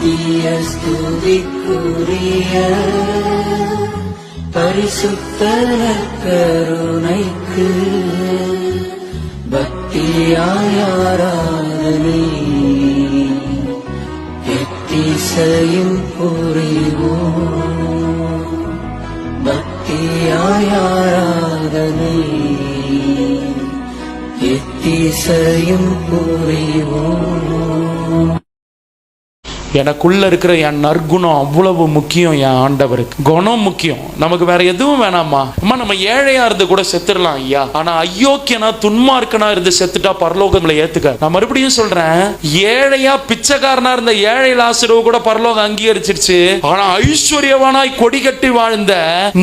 நித்திய ஸ்துதிக்குரிய பரிசுத்த கருணைக்கு பக்தியாய் ஆராதனை எத்திசையும் புரிவோம். பக்தியாய் ஆராதனை எத்திசையும் புரிவோம். எனக்குள்ள இருக்கிற என் நற்குணம் அவ்வளவு முக்கியம். என் ஆண்டவருக்கு குணம் முக்கியம். நமக்கு வேற எதுவும் வேணாமா? அம்மா நம்ம ஏழையா இருந்து கூட செத்துடலாம் ஐயா, ஆனா ஐயோக்கியனா துன்மார்க்கனா இருந்து செத்துட்டா பரலோகங்களை ஏத்துக்க. நான் மறுபடியும் சொல்றேன், ஏழையா பிச்சைக்காரனா இருந்த ஏழை லாசரு கூட பரலோகம் அங்கீகரிச்சிருச்சு. ஆனா ஐஸ்வர்யவானாய் கொடி கட்டி வாழ்ந்த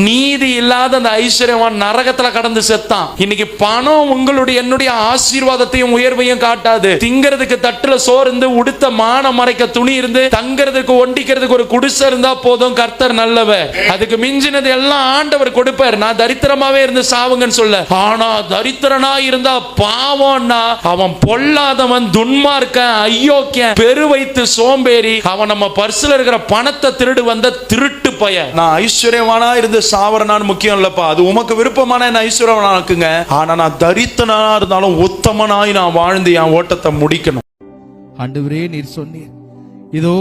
நீதி இல்லாத அந்த ஐஸ்வர்யவான் நரகத்துல கடந்து செத்தான். இன்னைக்கு பணம் உங்களுடைய என்னுடைய ஆசீர்வாதத்தையும் உயர்வையும் காட்டாது. திங்கிறதுக்கு தட்டுல சோறு இருந்து, உடுத்த மான மறைக்க துணி இருந்து, தங்கிறதுக்கு ஒண்டிக்கிறதுக்கு ஒரு குடிசை இருந்தா போதும். கர்த்தர் நல்லவர். அதுக்கு மிஞ்சினது எல்லாம் ஆண்டவர் கொடுப்பார். நான் தரித்திரமாவே இருந்து சாவுங்கன்னு சொல்ல, ஆனா தரித்திரனா இருந்தா பாவம்னா அவன் பொல்லாதவன், துன்மார்க்கன், ஐயோக்கியன், பெரு வைத்து சோம்பேறி. அவன் நம்ம பர்சுல இருக்கிற பணத்தை திருடு வந்த திருட்டு பய. நான் ஐஸ்வர்யவானா இருந்து சாவரனான்னு முக்கியம் இல்லப்பா, அது உமக்கு விருப்பமான என்ன ஐஸ்வர்யவானா இருக்குங்க. ஆனா நான் தரித்திரனா இருந்தாலும் உத்தமனாய் நான் வாழ்ந்து என் ஓட்டத்தை முடிக்கணும். ஆண்டவரே, நீர் சொன்னீர், இதோ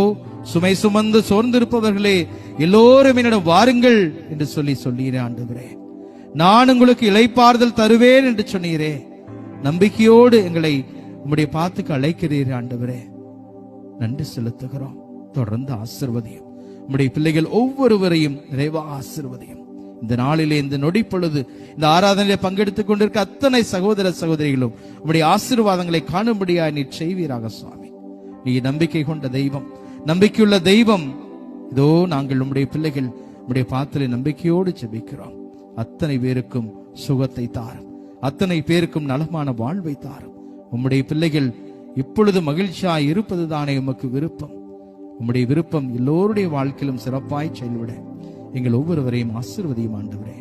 சுமை சுமந்து சோர்ந்திருப்பவர்களே எல்லோரும் என்னிடம் வாருங்கள் என்று சொல்லீரே. ஆண்டவரே, நான் உங்களுக்கு இளைப்பாறுதல் தருவேன் என்று சொன்னீரே. நம்பிக்கையோடு எங்களை உம்முடைய பாத்துக்கு அழைக்கிறீர். ஆண்டவரே, நன்றி செலுத்துகிறோம். தொடர்ந்து ஆசீர்வதியும். உம்முடைய பிள்ளைகள் ஒவ்வொருவரையும் நிறைவா ஆசீர்வதியும். இந்த நாளிலே, இந்த நொடி பொழுது இந்த ஆராதனையிலே பங்கெடுத்துக் கொண்டிருக்க அத்தனை சகோதர சகோதரிகளும் உம்முடைய ஆசீர்வாதங்களை காணும்படியாய் நீர் செய்வீராக சுவாமி. நீ நம்பிக்கை கொண்ட தெய்வம், நம்பிக்கையுள்ள தெய்வம். இதோ நாங்கள் உம்முடைய பிள்ளைகள் உம்முடைய பாத்திர நம்பிக்கையோடு ஜெபிக்கிறோம். அத்தனை பேருக்கும் சுகத்தை தாரும், அத்தனை பேருக்கும் நலமான வாழ்வை தாரும். உம்முடைய பிள்ளைகள் இப்பொழுது மகிழ்ச்சியாய் இருப்பது தானே உமக்கு விருப்பம். உம்முடைய விருப்பம் எல்லோருடைய வாழ்க்கையிலும் சிறப்பாய் செயல்பட எங்கள் ஒவ்வொருவரையும் ஆசீர்வதியும் ஆண்டவரே.